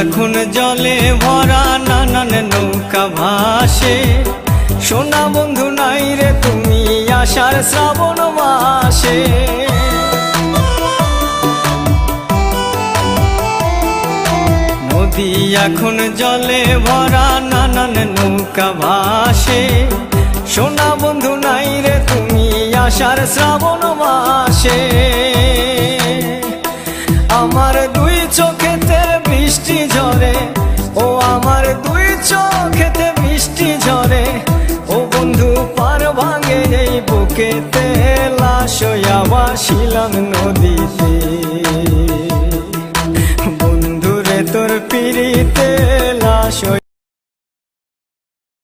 এখন জলে ভরা নানান নৌকা ভাসে, সোনা বন্ধু নাই রে তুমি আষাঢ় শ্রাবণ মাসে। নদী এখন জলে ভরা নানান নৌকা ভাসে, সোনা বন্ধু নাই রে তুমি আষাঢ় শ্রাবণ মাসে। আমার দুই চোখেতে বৃষ্টি ঝরে, ও আমার দুই চোখেতে